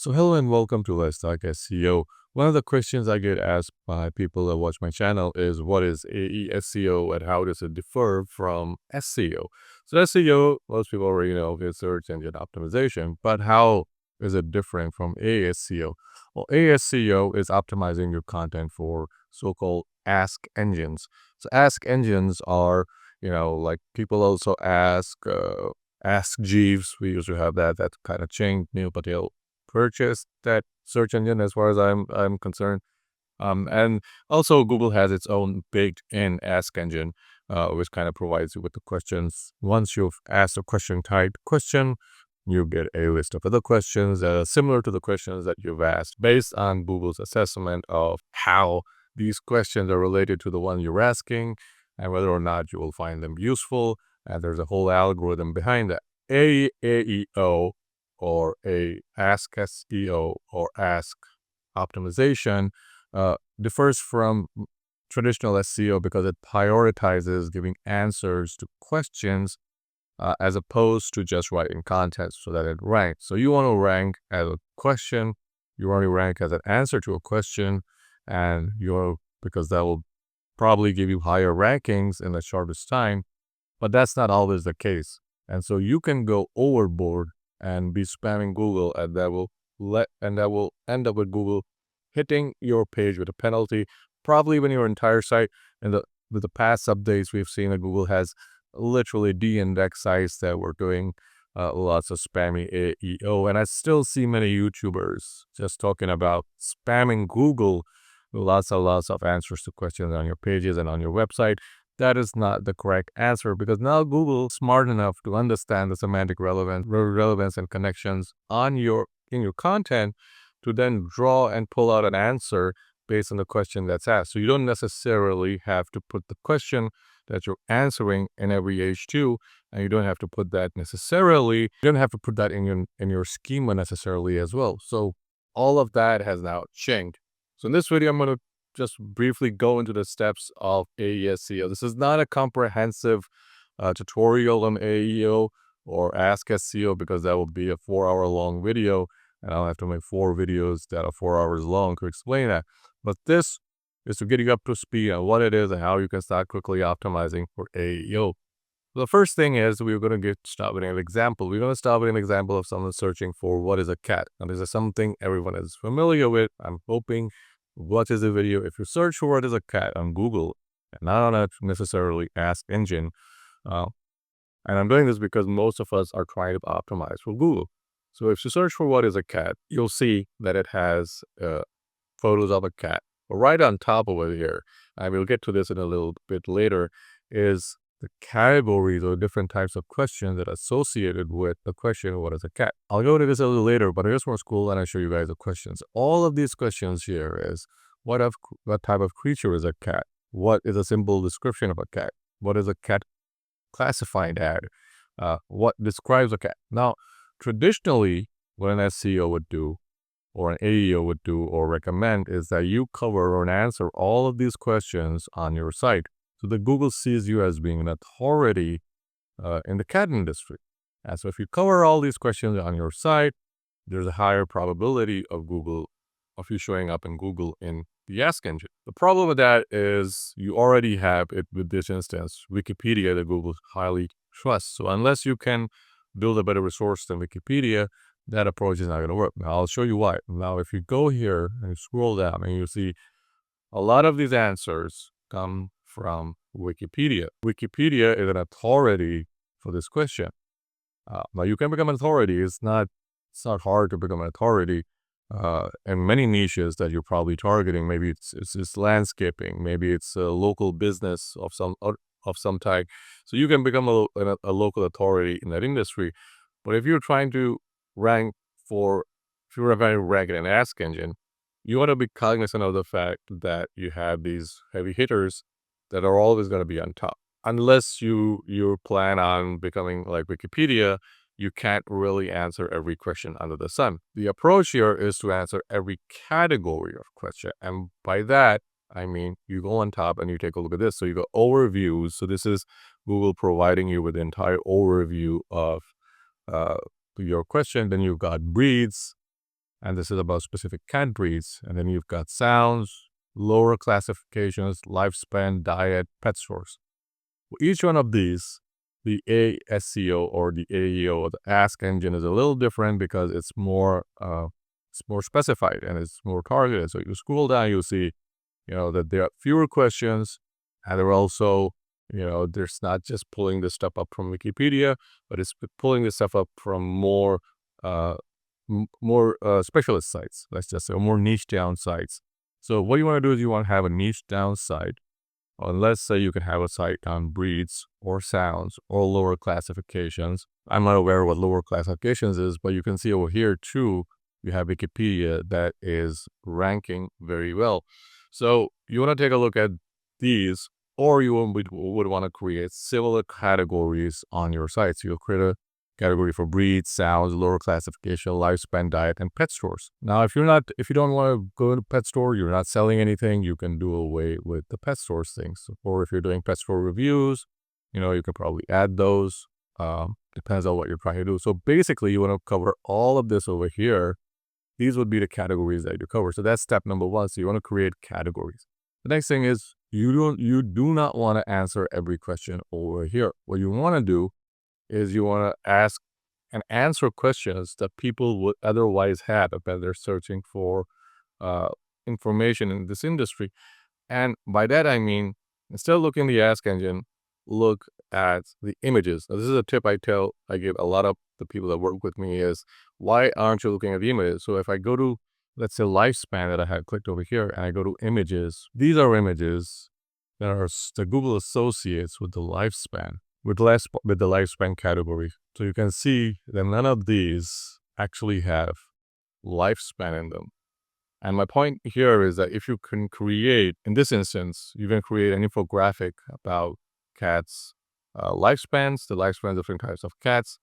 So hello and welcome to Let's Talk SEO. One of the questions I get asked by people that watch my channel is what is AESEO and how does it differ from SEO? So SEO, most people already know, is search engine optimization, but how is it different from AESEO? Well, AESEO is optimizing your content for so-called ask engines. So ask engines are, like people also ask Jeeves. We used to have that kind of changed. Neil Patel purchase that search engine as far as I'm concerned. And also Google has its own baked-in Ask engine, which kind of provides you with the questions. Once you've asked a type question, you get a list of other questions that are similar to the questions that you've asked based on Google's assessment of how these questions are related to the one you're asking and whether or not you will find them useful. And there's a whole algorithm behind that. AEO or a Ask SEO or Ask optimization differs from traditional SEO because it prioritizes giving answers to questions as opposed to just writing content so that it ranks. So you want to rank as a question, you want to rank as an answer to a question, and because that will probably give you higher rankings in the shortest time, but that's not always the case. And so you can go overboard and be spamming Google, and that will end up with Google hitting your page with a penalty, probably when your entire site. And with the past updates, we've seen that Google has literally de-indexed sites that were doing lots of spammy AEO, and I still see many YouTubers just talking about spamming Google with lots and lots of answers to questions on your pages and on your website. That is not the correct answer because now Google is smart enough to understand the semantic relevance and connections in your content to then draw and pull out an answer based on the question that's asked. So you don't necessarily have to put the question that you're answering in every H2, and you don't have to put that necessarily. You don't have to put that in your schema necessarily as well. So all of that has now changed. So in this video, I'm going to just briefly go into the steps of AESEO. This is not a comprehensive tutorial on AEO or Ask SEO because that will be a 4-hour long video, and I'll have to make 4 videos that are 4 hours long to explain that. But this is to get you up to speed on what it is and how you can start quickly optimizing for AEO. The first thing is we're going to start with an example. We're going to start with an example of someone searching for what is a cat. Now, this is something everyone is familiar with. I'm hoping what is a video. If you search for what is a cat on Google, and not on a necessarily Ask engine, and I'm doing this because most of us are trying to optimize for Google. So if you search for what is a cat, you'll see that it has photos of a cat. But right on top of it here, and we'll get to this in a little bit later, is the categories or different types of questions that are associated with the question, what is a cat? I'll go into this a little later, but here's more cool, and I'll show you guys the questions. All of these questions here is, what type of creature is a cat? What is a simple description of a cat? What is a cat classified ad? What describes a cat? Now, traditionally, what an SEO would do, or an AEO would do or recommend, is that you cover or answer all of these questions on your site. So that Google sees you as being an authority in the cat industry. And so if you cover all these questions on your site, there's a higher probability of you showing up in Google in the Ask engine. The problem with that is you already have it with this instance, Wikipedia, that Google highly trusts. So unless you can build a better resource than Wikipedia, that approach is not going to work. Now, I'll show you why. Now, if you go here and you scroll down and you see a lot of these answers come from Wikipedia. Wikipedia is an authority for this question. Now, you can become an authority. It's not hard to become an authority in many niches that you're probably targeting. Maybe it's landscaping. Maybe it's a local business of some type. So you can become a local authority in that industry. But if you're trying to rank if you're trying to rank in an Ask engine, you want to be cognizant of the fact that you have these heavy hitters that are always going to be on top. Unless you plan on becoming like Wikipedia, you can't really answer every question under the sun. The approach here is to answer every category of question. And by that, I mean, you go on top and you take a look at this. So you go overviews. So this is Google providing you with the entire overview of your question. Then you've got breeds, and this is about specific cat breeds. And then you've got sounds, lower classifications, lifespan, diet, pet stores. For each one of these, the ASCO or the AEO, the Ask Engine, is a little different because it's more specified and it's more targeted. So you scroll down, you'll see, that there are fewer questions, and they're also, there's not just pulling this stuff up from Wikipedia, but it's pulling this stuff up from more specialist sites, let's just say, or more niche down sites. So what you want to do is you want to have a niche down site. And let's say you can have a site on breeds or sounds or lower classifications. I'm not aware of what lower classifications is, but you can see over here too, you have Wikipedia that is ranking very well. So you want to take a look at these, or you would want to create similar categories on your site. So you'll create a category for breeds, sounds, lower classification, lifespan, diet, and pet stores. Now, if you don't want to go to pet store, you're not selling anything, you can do away with the pet stores things. Or if you're doing pet store reviews, you can probably add those. Depends on what you're trying to do. So basically, you want to cover all of this over here. These would be the categories that you cover. So that's step number one. So you want to create categories. The next thing is you do not want to answer every question over here. What you want to do is you want to ask and answer questions that people would otherwise have if they're searching for information in this industry. And by that, I mean, instead of looking at the Ask Engine, look at the images. Now, this is a tip I give a lot of the people that work with me is, why aren't you looking at the images? So if I go to, let's say, lifespan that I had clicked over here, and I go to images, these are images that Google associates with the lifespan, with the lifespan category. So you can see that none of these actually have lifespan in them. And my point here is that if you can create, in this instance, you can create an infographic about cats' lifespans, the lifespans of different types of cats,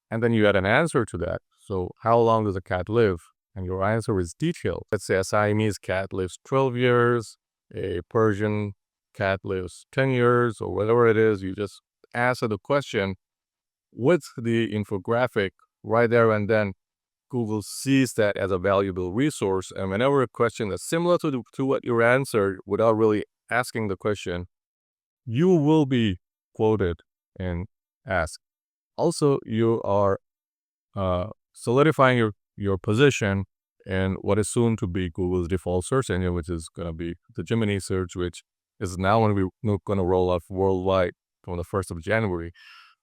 and then you add an answer to that. So how long does a cat live? And your answer is detailed. Let's say a Siamese cat lives 12 years, a Persian cat lives 10 years, or whatever it is. You just answer the question with the infographic right there, and then Google sees that as a valuable resource. And whenever a question is similar to what you answered without really asking the question, you will be quoted in Ask. Also, you are solidifying your position in what is soon to be Google's default search engine, which is going to be the Gemini search, which is now going to roll out worldwide from the 1st of January.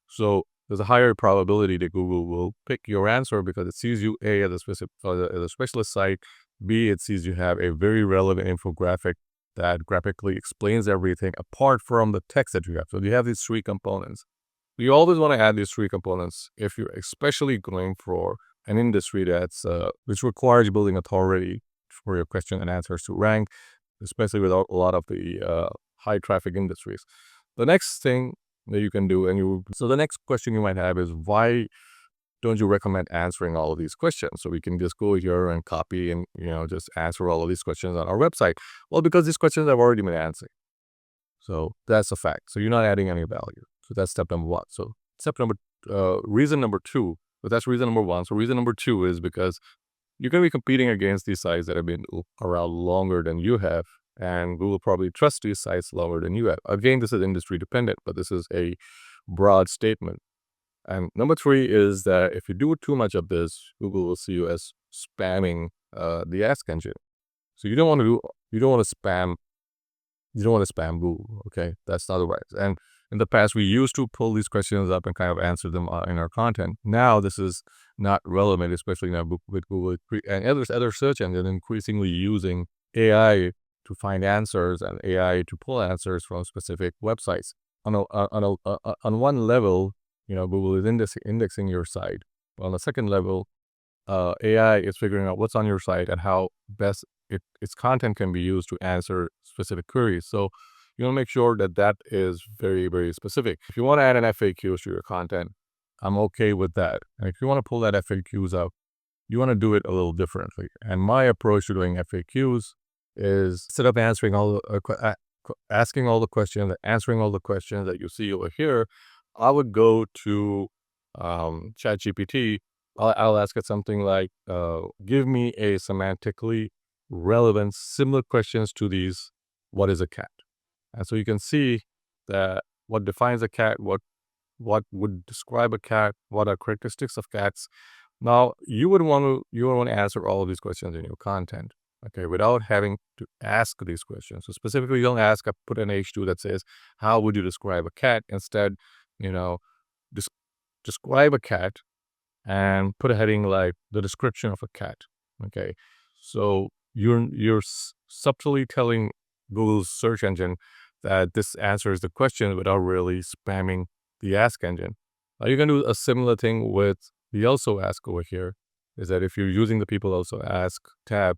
So there's a higher probability that Google will pick your answer because it sees you, A, as a specialist site, B, it sees you have a very relevant infographic that graphically explains everything apart from the text that you have. So you have these three components. You always want to add these three components if you're especially going for an industry that's which requires building authority for your question and answers to rank, especially with a lot of the high traffic industries. The next thing that you can do, so the next question you might have is, why don't you recommend answering all of these questions? So we can just go here and copy and, just answer all of these questions on our website. Well, because these questions have already been answered. So that's a fact. So you're not adding any value. So that's step number one. So reason number two, but that's reason number one. So reason number two is because you're going to be competing against these sites that have been around longer than you have, and Google probably trusts these sites longer than you have. Again, this is industry dependent, but this is a broad statement. And number three is that if you do too much of this, Google will see you as spamming the Ask Engine. So you don't want to spam Google. Okay, that's not the right. And in the past, we used to pull these questions up and kind of answer them in our content. Now this is not relevant, especially now with Google and other search engines increasingly using AI to find answers and AI to pull answers from specific websites. On one level, Google is indexing your site. On the second level, AI is figuring out what's on your site and how best its content can be used to answer specific queries. So you want to make sure that is very, very specific. If you want to add an FAQs to your content, I'm okay with that. And if you want to pull that FAQs up, you want to do it a little differently. And my approach to doing FAQs is, instead of asking all the questions, answering all the questions that you see over here, I would go to ChatGPT I'll ask it something like, give me a semantically relevant, similar questions to these. What is a cat? And so you can see that what defines a cat, what would describe a cat, what are characteristics of cats. Now you would want to answer all of these questions in your content, okay, without having to ask these questions. So specifically, you don't ask, I put an H2 that says, how would you describe a cat? Instead, you know, des- describe a cat and put a heading like the description of a cat. Okay, so you're subtly telling Google's search engine that this answers the question without really spamming the ask engine. Now you can do a similar thing with the also ask over here. Is that if you're using the people also ask tab,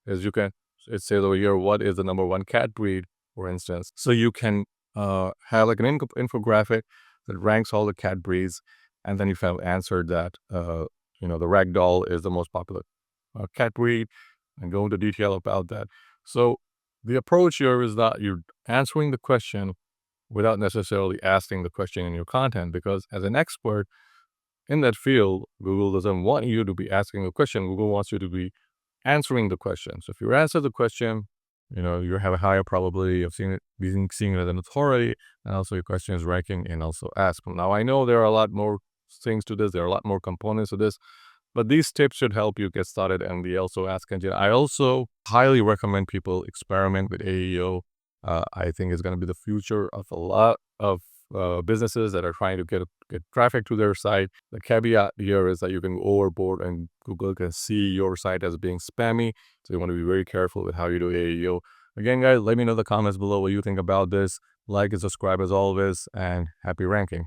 is you can it says over here what is the number one cat breed, for instance. So you can have like an infographic that ranks all the cat breeds, and then you have answered that the ragdoll is the most popular cat breed, and go into detail about that. So the approach here is that you're answering the question without necessarily asking the question in your content, because as an expert in that field, Google doesn't want you to be asking a question. Google wants you to be answering the question. So if you answer the question, you have a higher probability of seeing it as an authority, and also your question is ranking and also ask. Now I know there are a lot more things to this. There are a lot more components to this, but these tips should help you get started and the also ask engine. I also highly recommend people experiment with AEO. I think it's going to be the future of a lot of businesses that are trying to get traffic to their site. The caveat here is that you can go overboard and Google can see your site as being spammy. So you want to be very careful with how you do AEO. Again, guys, let me know in the comments below what you think about this. Like and subscribe as always, and happy ranking.